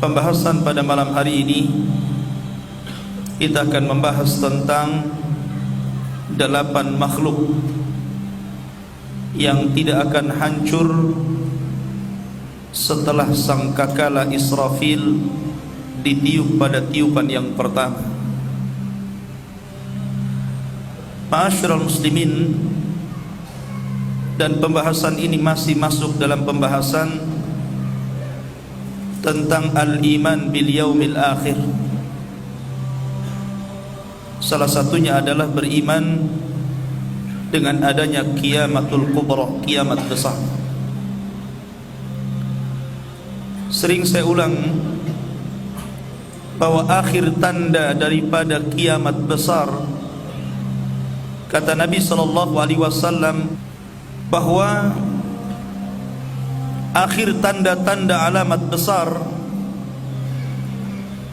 Pembahasan pada malam hari ini kita akan membahas tentang 8 makhluk yang tidak akan hancur setelah sangkakala Israfil ditiup pada tiupan yang pertama. Ma'asyiral muslimin, dan pembahasan ini masih masuk dalam pembahasan tentang al-iman bil yaumil akhir. Salah satunya adalah beriman dengan adanya kiamatul kubra, kiamat besar. Sering saya ulang bahwa akhir tanda daripada kiamat besar, kata Nabi SAW, bahwa akhir tanda-tanda alamat besar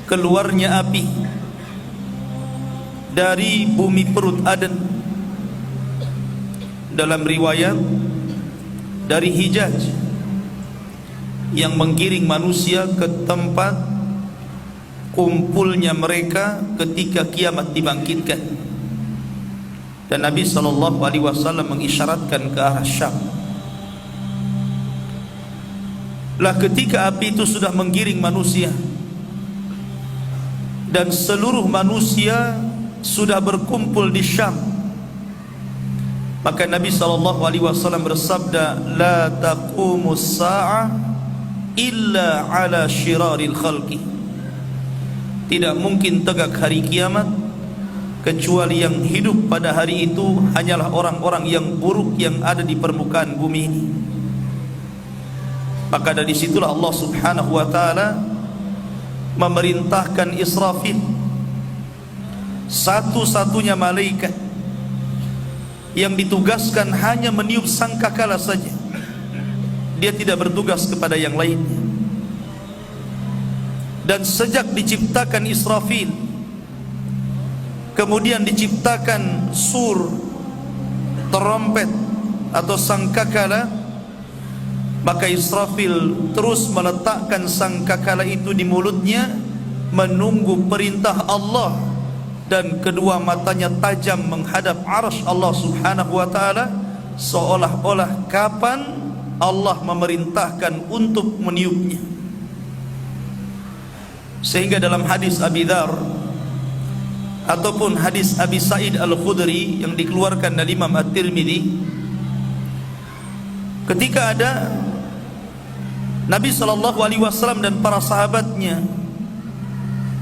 keluarnya api dari bumi perut Aden. Dalam riwayat dari Hijaz, yang menggiring manusia ke tempat kumpulnya mereka ketika kiamat dibangkitkan. Dan Nabi SAW mengisyaratkan ke arah Syam. Lah ketika api itu sudah menggiring manusia dan seluruh manusia sudah berkumpul di Syam, maka Nabi SAW bersabda, la taqumus sa'ah illa ala syiraril khalqi. Tidak mungkin tegak hari kiamat kecuali yang hidup pada hari itu hanyalah orang-orang yang buruk yang ada di permukaan bumi ini. Maka dari situlah Allah Subhanahu wa ta'ala memerintahkan Israfil, satu-satunya malaikat yang ditugaskan hanya meniup sangkakala saja. Dia tidak bertugas kepada yang lainnya. Dan sejak diciptakan Israfil, kemudian diciptakan sur, trompet atau sangkakala, maka Israfil terus meletakkan sangkakala itu di mulutnya, menunggu perintah Allah, dan kedua matanya tajam menghadap arsy Allah Subhanahu wa ta'ala, seolah-olah kapan Allah memerintahkan untuk meniupnya. Sehingga dalam hadis Abi Dzar ataupun hadis Abi Sa'id Al-Khudri yang dikeluarkan dari Imam At-Tirmidzi, ketika ada Nabi SAW dan para sahabatnya,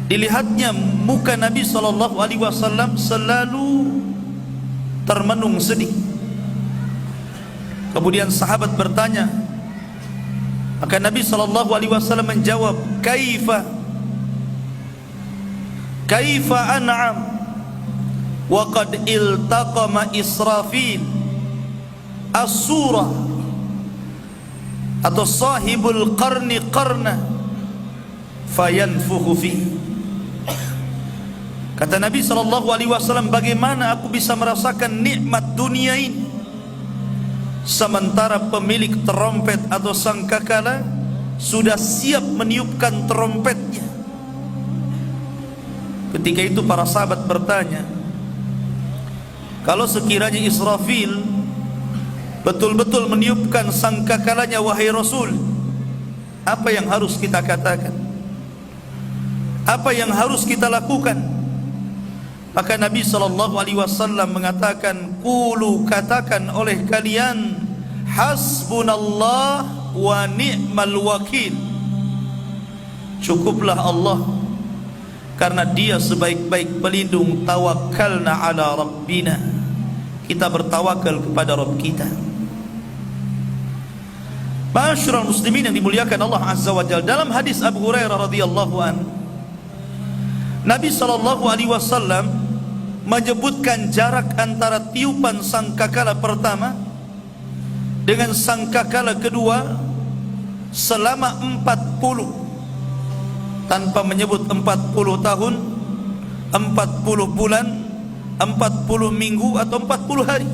dilihatnya muka Nabi SAW selalu termenung sedih. Kemudian sahabat bertanya, maka Nabi SAW menjawab, kaifa an'am wa qad iltaqama Israfil as-surah atau sahibul qarni qarna fayanfukhu fi. Kata Nabi SAW, bagaimana aku bisa merasakan nikmat dunia ini sementara pemilik terompet atau sangkakala sudah siap meniupkan terompetnya. Ketika itu para sahabat bertanya, kalau sekiranya Israfil betul-betul meniupkan sangkakalanya, wahai Rasul, apa yang harus kita katakan? Apa yang harus kita lakukan? Maka Nabi SAW mengatakan, qulu, katakan oleh kalian, hasbunallah wa ni'mal wakil. Cukuplah Allah, karena Dia sebaik-baik pelindung. Tawakkalna ala rabbina, kita bertawakal kepada Rabb kita. Ma'asyiral muslimin yang dimuliakan Allah Azza wa Jalla, dalam hadis Abu Hurairah radhiyallahu an, Nabi SAW menyebutkan jarak antara tiupan sangkakala pertama dengan sangkakala kedua selama 40, tanpa menyebut 40 tahun, 40 bulan, 40 minggu atau 40 hari.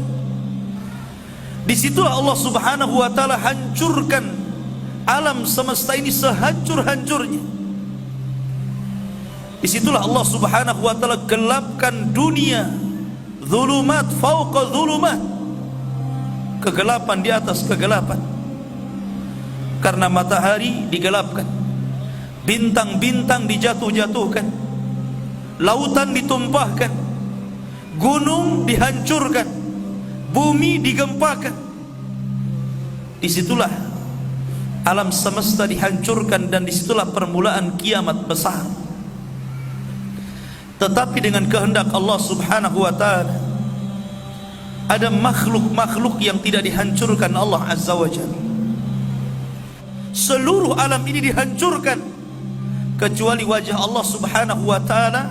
Disitulah Allah Subhanahu wa ta'ala hancurkan alam semesta ini sehancur-hancurnya. Disitulah Allah subhanahu wa ta'ala gelapkan dunia, zulumat fauqa zulumat, kegelapan di atas kegelapan. Karena matahari digelapkan, bintang-bintang dijatuh-jatuhkan, lautan ditumpahkan, gunung dihancurkan, bumi digempakan. Disitulah alam semesta dihancurkan, dan disitulah permulaan kiamat besar. Tetapi dengan kehendak Allah subhanahu wa ta'ala, ada makhluk-makhluk yang tidak dihancurkan Allah azza wa jalla. Seluruh alam ini dihancurkan kecuali wajah Allah subhanahu wa ta'ala,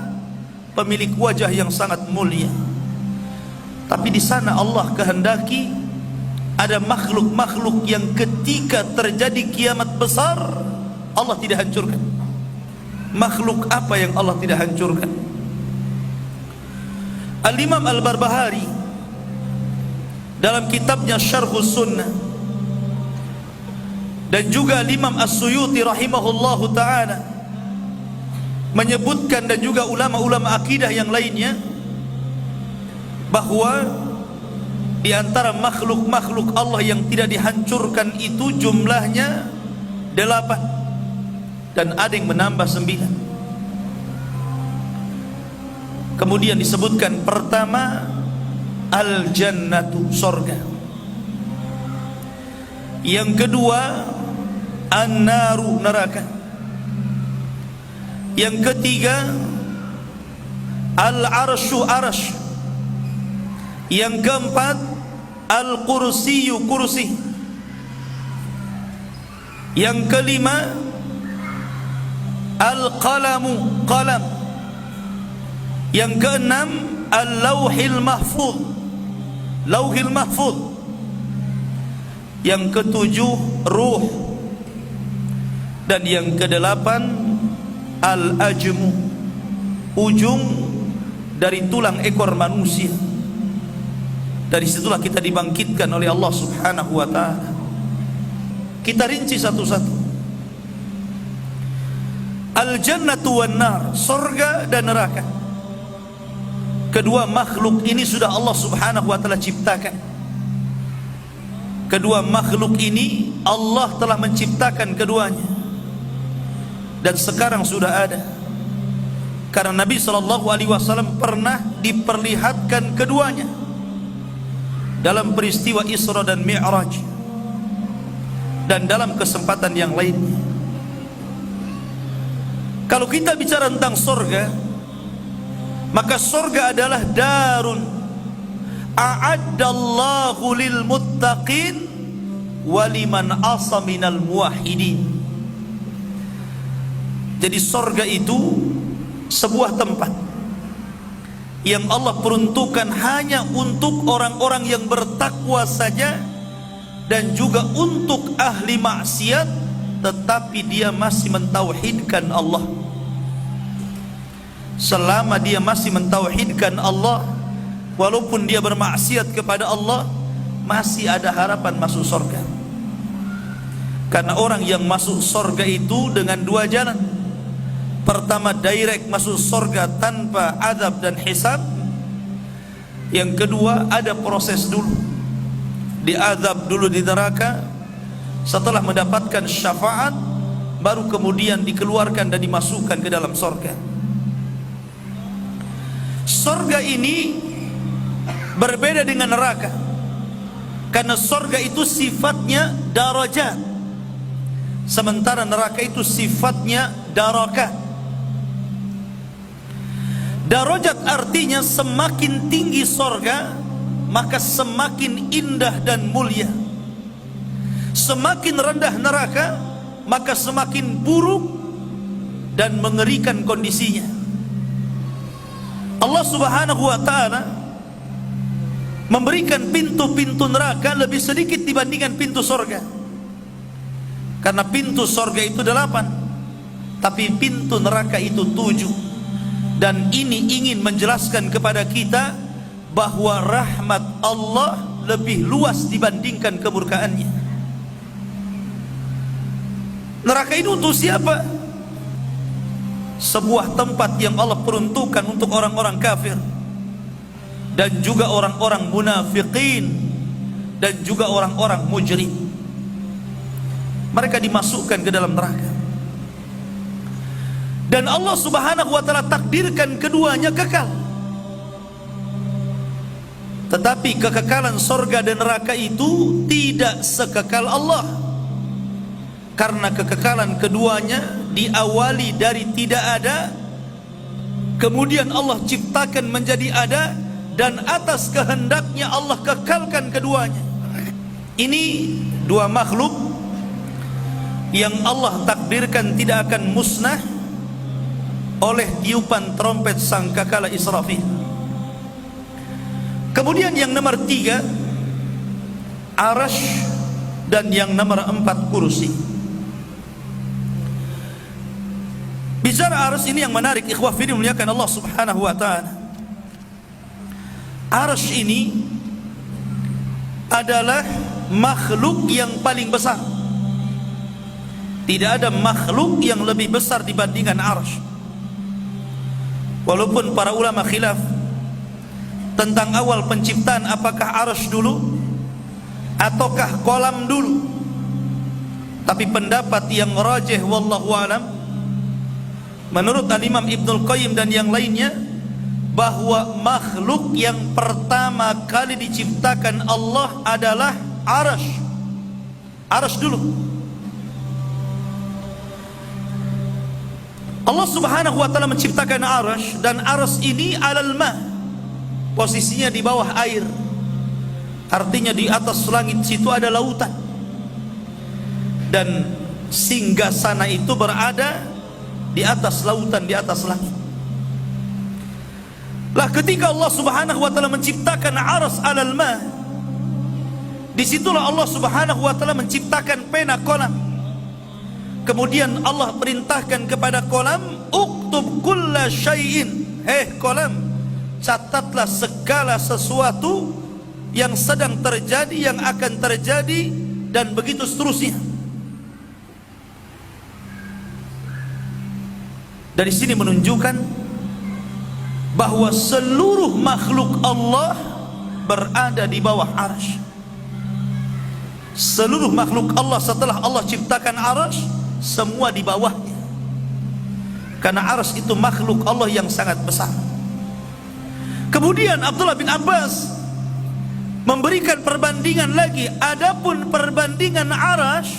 pemilik wajah yang sangat mulia. Tapi di sana Allah kehendaki ada makhluk-makhluk yang ketika terjadi kiamat besar Allah tidak hancurkan. Makhluk apa yang Allah tidak hancurkan? Al-Imam Al-Barbahari dalam kitabnya Syarhus Sunnah, dan juga Imam As-Suyuti rahimahullahu ta'ala menyebutkan, dan juga ulama-ulama akidah yang lainnya, bahwa di antara makhluk-makhluk Allah yang tidak dihancurkan itu jumlahnya 8, dan ada yang menambah 9. Kemudian disebutkan pertama al-jannatu, sorga. Yang kedua an-naru, neraka. Yang ketiga al-arsyu, arsy. Yang keempat al-kursiyu, kursi. Yang kelima al-qalamu, qalam. Yang keenam al-lauhil mahfuz, lauhil mahfuz. Yang ketujuh ruh. Dan yang kedelapan al-ajmu, ujung dari tulang ekor manusia. Dari situlah kita dibangkitkan oleh Allah subhanahu wa ta'ala. Kita rinci satu-satu. Al-jannatu wan nar, surga dan neraka. Kedua makhluk ini sudah Allah subhanahu wa ta'ala ciptakan. Kedua makhluk ini Allah telah menciptakan keduanya, dan sekarang sudah ada. Karena Nabi SAW pernah diperlihatkan keduanya dalam peristiwa Isra dan Mi'raj, dan dalam kesempatan yang lainnya. Kalau kita bicara tentang surga, maka surga adalah darun a'addallahu lil muttaqin waliman asa minal muwahhidin. Jadi surga itu sebuah tempat yang Allah peruntukkan hanya untuk orang-orang yang bertakwa saja, dan juga untuk ahli maksiat tetapi dia masih mentauhidkan Allah. Selama dia masih mentauhidkan Allah, walaupun dia bermaksiat kepada Allah, masih ada harapan masuk surga. Karena orang yang masuk surga itu dengan dua jalan. Pertama, direct masuk surga tanpa azab dan hisab. Yang kedua, ada proses dulu, diazab dulu di neraka. Setelah mendapatkan syafaat, baru kemudian dikeluarkan dan dimasukkan ke dalam surga. Surga ini berbeda dengan neraka, karena surga itu sifatnya darajat, sementara neraka itu sifatnya darakat. Darajat artinya semakin tinggi surga, maka semakin indah dan mulia. Semakin rendah neraka, maka semakin buruk dan mengerikan kondisinya. Allah subhanahu wa ta'ala memberikan pintu-pintu neraka lebih sedikit dibandingkan pintu surga. Karena pintu surga itu 8, tapi pintu neraka itu 7. Dan ini ingin menjelaskan kepada kita bahwa rahmat Allah lebih luas dibandingkan kemurkaannya. Neraka ini untuk siapa? sebuah tempat yang Allah peruntukkan untuk orang-orang kafir dan juga orang-orang munafikin dan juga orang-orang mujrim. Mereka dimasukkan ke dalam neraka. Dan Allah Subhanahu wa taala takdirkan keduanya kekal. Tetapi kekekalan surga dan neraka itu tidak sekekal Allah. Karena kekekalan keduanya diawali dari tidak ada, kemudian Allah ciptakan menjadi ada, dan atas kehendaknya Allah kekalkan keduanya. Ini dua makhluk yang Allah takdirkan tidak akan musnah oleh tiupan trompet sangkakala Israfil. Kemudian yang nomor 3 Arasy, dan yang nomor 4 kursi. Bicara Arasy ini yang menarik, ikhwah fillah muliakan Allah Subhanahu wa taala. Arasy ini adalah makhluk yang paling besar. Tidak ada makhluk yang lebih besar dibandingkan Arasy. Walaupun para ulama khilaf tentang awal penciptaan, apakah Arasy dulu ataukah kolam dulu. Tapi pendapat yang rajih wallahu alam, menurut Al-Imam Ibnul Qayyim dan yang lainnya, bahwa makhluk yang pertama kali diciptakan Allah adalah Arasy. Arasy dulu. Allah Subhanahu wa taala menciptakan Arasy, dan Arasy ini alal ma', posisinya di bawah air. Artinya di atas langit situ ada lautan, dan singgasana itu berada di atas lautan, di atas langit. Lah ketika Allah Subhanahu wa taala menciptakan Arasy alal ma', disitulah Allah Subhanahu wa taala menciptakan pena kolam. Kemudian Allah perintahkan kepada kolam, uktub kulla syai'in, kolam, catatlah segala sesuatu yang sedang terjadi, yang akan terjadi, dan begitu seterusnya. Dari sini menunjukkan bahwa seluruh makhluk Allah berada di bawah Arasy. Seluruh makhluk Allah setelah Allah ciptakan Arasy, semua di bawahnya. Karena Arasy itu makhluk Allah yang sangat besar. Kemudian Abdullah bin Abbas memberikan perbandingan lagi. Adapun perbandingan Arasy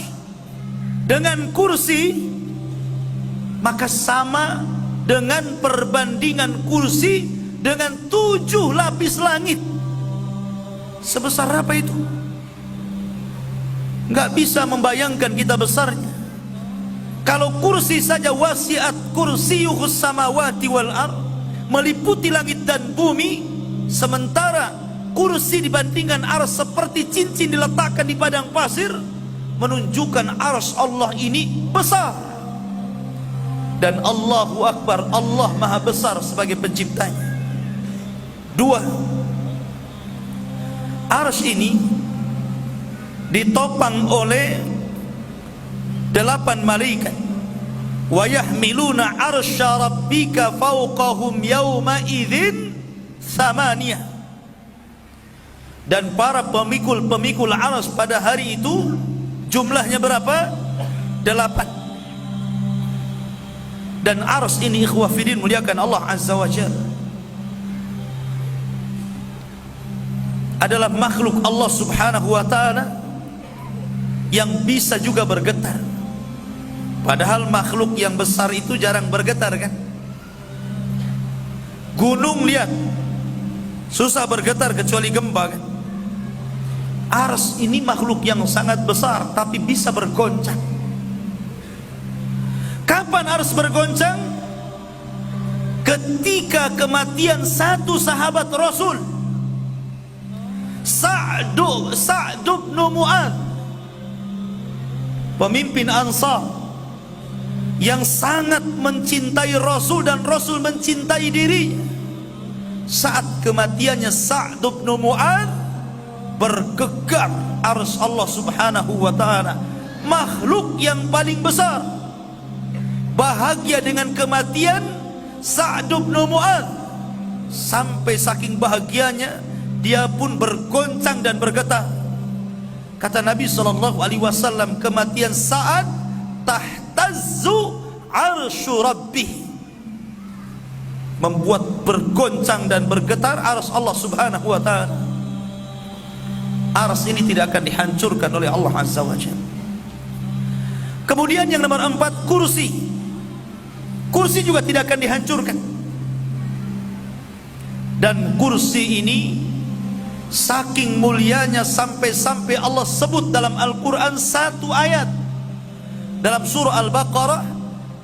dengan kursi, maka sama dengan perbandingan kursi dengan 7 lapis langit. Sebesar apa itu? Nggak bisa membayangkan kita besarnya. Kalau kursi saja, wasi'at kursiyuhus samawati wal ard, meliputi langit dan bumi, sementara kursi dibandingkan Arasy seperti cincin diletakkan di padang pasir, menunjukkan Arasy Allah ini besar. Dan Allahu Akbar, Allah Maha Besar sebagai penciptanya. 2, Arasy ini ditopang oleh 8 malaikat. Wa yahmiluna arsya rabbika fawqahum yawma idzin thamaniyah. Dan para pemikul-pemikul Arasy pada hari itu jumlahnya berapa? 8. Dan Arasy ini ikhwah fillah muliakan Allah Azza wa Jalla, adalah makhluk Allah Subhanahu wa taala yang bisa juga bergetar. Padahal makhluk yang besar itu jarang bergetar kan? Gunung lihat, susah bergetar kecuali gempa kan? Arasy ini makhluk yang sangat besar tapi bisa bergoncang. Kapan Arasy bergoncang? Ketika kematian satu sahabat Rasul, Sa'd bin Mu'adz, pemimpin Ansar yang sangat mencintai Rasul dan Rasul mencintai diri. Saat kematiannya Sa'd bin Mu'adz, bergegar Arasy Allah Subhanahu wa taala, makhluk yang paling besar. bahagia dengan kematian Sa'd bin Mu'adz, sampai saking bahagianya dia pun bergoncang dan bergetar. Kata Nabi SAW, kematian Sa'ad tahtazzu arsyu rabbih, membuat bergoncang dan bergetar arsy Allah Subhanahu wa ta'ala. Arsy ini tidak akan dihancurkan oleh Allah Azza wa Jalla. Kemudian yang nomor 4, kursi. Kursi juga tidak akan dihancurkan. Dan kursi ini saking mulianya sampai-sampai Allah sebut dalam Al-Quran satu ayat dalam surah Al-Baqarah,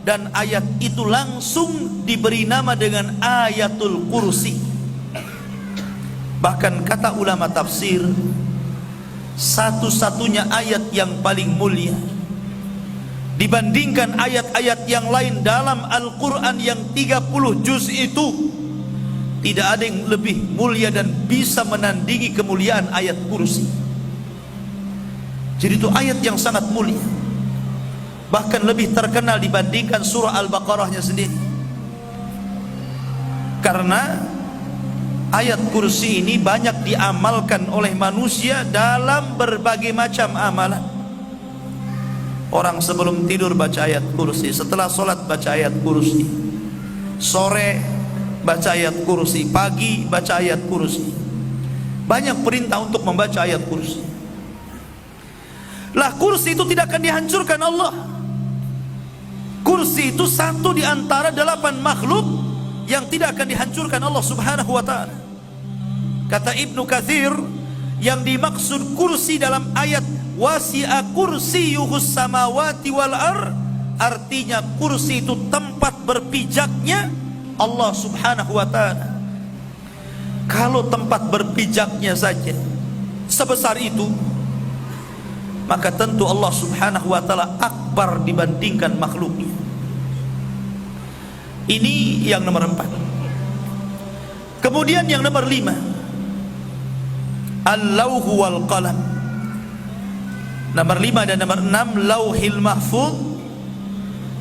dan ayat itu langsung diberi nama dengan Ayatul Kursi. Bahkan kata ulama tafsir, satu-satunya ayat yang paling mulia dibandingkan ayat-ayat yang lain dalam Al-Quran yang 30 juz itu, tidak ada yang lebih mulia dan bisa menandingi kemuliaan ayat kursi. Jadi itu ayat yang sangat mulia, bahkan lebih terkenal dibandingkan surah Al-Baqarahnya sendiri. Karena ayat kursi ini banyak diamalkan oleh manusia dalam berbagai macam amalan. Orang sebelum tidur baca ayat kursi, setelah sholat baca ayat kursi, sore baca ayat kursi, pagi baca ayat kursi. Banyak perintah untuk membaca ayat kursi. Lah kursi itu tidak akan dihancurkan Allah. Kursi itu satu di antara 8 makhluk yang tidak akan dihancurkan Allah Subhanahu wa ta'ala. Kata Ibnu Katsir, yang dimaksud kursi dalam ayat wasi'a kursiyuhus samawati wal ar, artinya kursi itu tempat berpijaknya Allah Subhanahu wa ta'ala. Kalau tempat berpijaknya saja sebesar itu, maka tentu Allah Subhanahu wa ta'ala akbar dibandingkan makhluknya. Ini yang nomor 4. Kemudian yang nomor 5, Al-Lauhu wal Qalam. Nomor 5 dan nomor 6, Lauhil Mahfuz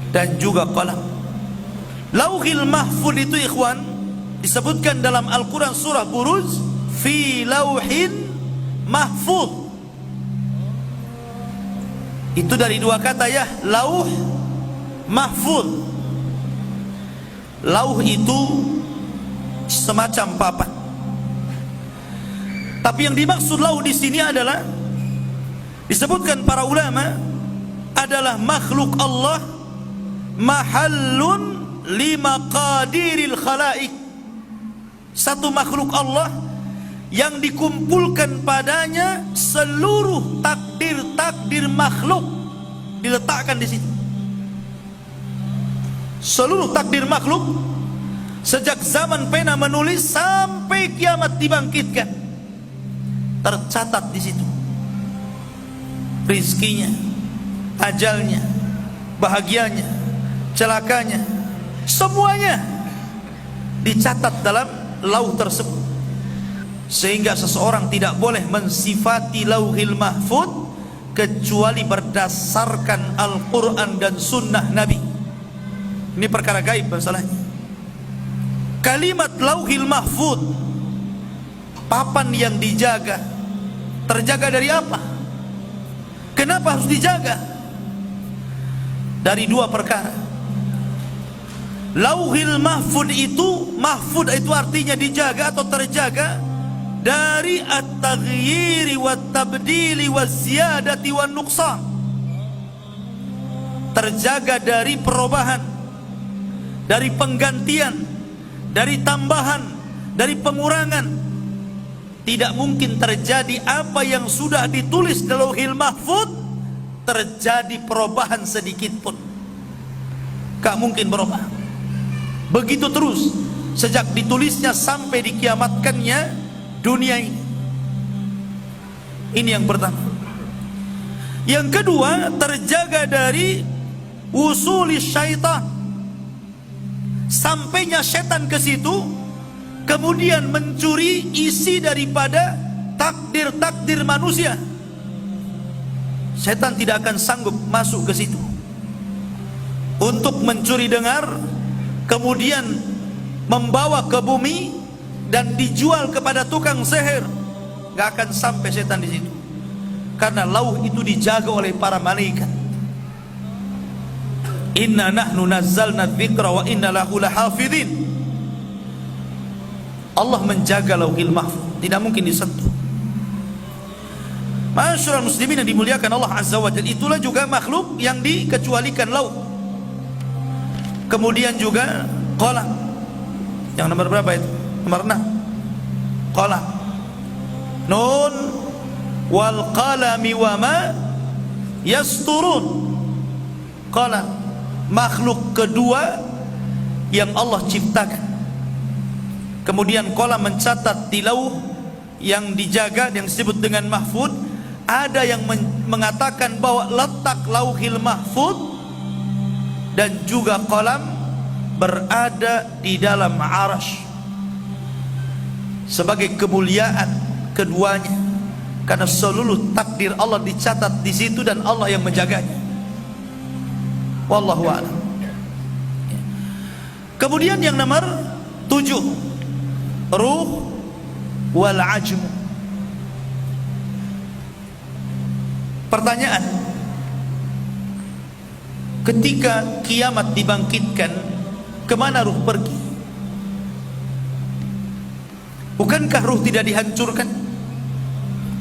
dan juga Qalam. Lauhil Mahfuz itu ikhwan disebutkan dalam Al-Quran surah Buruj, fi lauhin mahfuz. Itu dari 2 kata ya, lauh, mahfuz. Lauh itu semacam papan. Tapi yang dimaksud lauh di sini adalah, disebutkan para ulama, adalah makhluk Allah, mahallun limaqadiril khalaik. Satu makhluk Allah yang dikumpulkan padanya seluruh takdir-takdir makhluk, diletakkan di situ. Seluruh takdir makhluk sejak zaman pena menulis sampai kiamat dibangkitkan, tercatat di situ. Rizkinya, ajalnya, bahagianya, celakanya, semuanya dicatat dalam lauh tersebut. Sehingga seseorang tidak boleh mensifati lauhil mahfud kecuali berdasarkan Al-Quran dan sunnah Nabi. Ini perkara gaib masalahnya. Kalimat lauhil mahfud, papan yang dijaga, terjaga dari apa? Kenapa harus dijaga? Dari 2 perkara. Lauhil mahfud itu artinya dijaga atau terjaga dari at-taghyiri wat-tabdili waz-ziyadati wan-nuqsan. Terjaga dari perubahan, dari penggantian, dari tambahan, dari pengurangan. Tidak mungkin terjadi apa yang sudah ditulis di Lauhil Mahfuz terjadi perubahan sedikit pun. Gak mungkin berubah. Begitu terus sejak ditulisnya sampai dikiamatkannya dunia ini. Ini yang pertama. Yang kedua, terjaga dari usuli syaitan, sampainya setan ke situ kemudian mencuri isi daripada takdir-takdir manusia. Setan tidak akan sanggup masuk ke situ. untuk mencuri dengar, kemudian membawa ke bumi dan dijual kepada tukang sihir, gak akan sampai setan di situ, karena lauh itu dijaga oleh para malaikat. Inna nahnu nazzalna dzikra wa inna lahu lahafidhin. Allah menjaga lauhil mahfuz, tidak mungkin disentuh. Masyarul muslimin yang dimuliakan Allah Azza wa Jalla, itulah juga makhluk yang dikecualikan lauh. Kemudian juga qalam. Yang nomor berapa itu? Nomor 6. Qalam. Nun wal qalami wa ma yasturun. Qalam, makhluk kedua yang Allah ciptakan. Kemudian qalam mencatat di lauh yang dijaga, yang disebut dengan mahfud. Ada yang mengatakan bahwa letak lauhil mahfud dan juga qalam berada di dalam arasy sebagai kemuliaan keduanya, karena seluruh takdir Allah dicatat di situ dan Allah yang menjaganya. Wallahu a'lam. Kemudian yang nomor 7, ruh wal ajm. Pertanyaan, ketika kiamat dibangkitkan, kemana ruh pergi? Bukankah ruh tidak dihancurkan?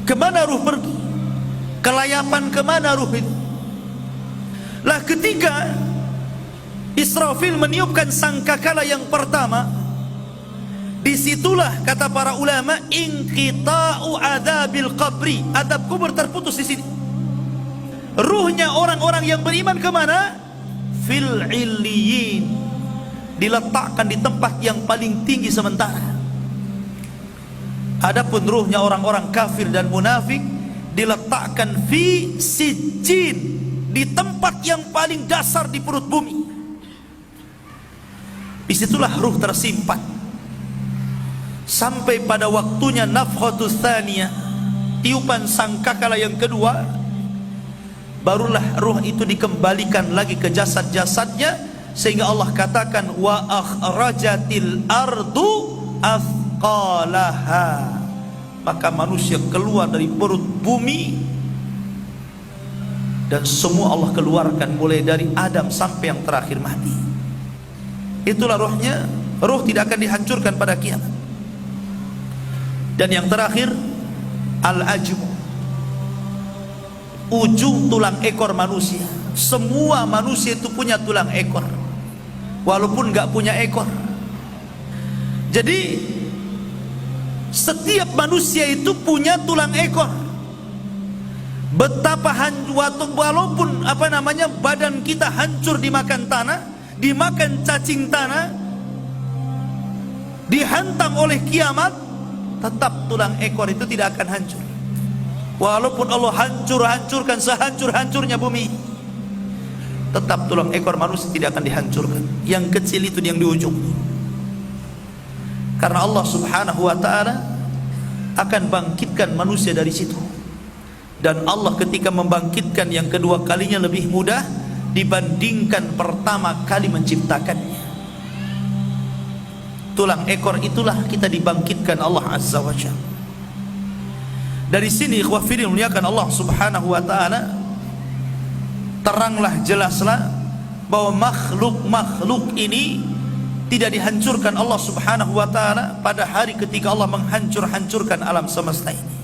Kemana ruh pergi? Kelayapan kemana ruh itu? Lah ketika Israfil meniupkan sangkakala yang pertama, disitulah kata para ulama inqita'u adabil qabri, adab kubur terputus di sini. Ruhnya orang-orang yang beriman kemana? Fil illiyin, diletakkan di tempat yang paling tinggi sementara. Adapun ruhnya orang-orang kafir dan munafik diletakkan fi sijjin, di tempat yang paling dasar di perut bumi. Disitulah ruh tersimpan sampai pada waktunya nafkhatus tsaniyah, tiupan sangkakala yang kedua, barulah ruh itu dikembalikan lagi ke jasad-jasadnya, sehingga Allah katakan wa akhrajatil ardu athqalaha, maka manusia keluar dari perut bumi. Dan semua Allah keluarkan, mulai dari Adam sampai yang terakhir mati. Itulah ruhnya. Ruh tidak akan dihancurkan pada kiamat. Dan yang terakhir, al-ajm, ujung tulang ekor manusia. Semua manusia itu punya tulang ekor, walaupun gak punya ekor. Jadi setiap manusia itu punya tulang ekor. Betapa walaupun badan kita hancur dimakan tanah, dimakan cacing tanah, dihantam oleh kiamat, tetap tulang ekor itu tidak akan hancur. Walaupun Allah hancurkan sehancur-hancurnya bumi, tetap tulang ekor manusia tidak akan dihancurkan. Yang kecil itu yang di ujung. Karena Allah Subhanahu wa ta'ala akan bangkitkan manusia dari situ. Dan Allah ketika membangkitkan yang kedua kalinya lebih mudah dibandingkan pertama kali menciptakannya. Tulang ekor itulah kita dibangkitkan Allah Azza wa Jalla. Dari sini ikhwah fillah muliakan Allah Subhanahu wa ta'ala, teranglah jelaslah bahwa makhluk-makhluk ini tidak dihancurkan Allah Subhanahu wa ta'ala pada hari ketika Allah menghancurkan alam semesta ini.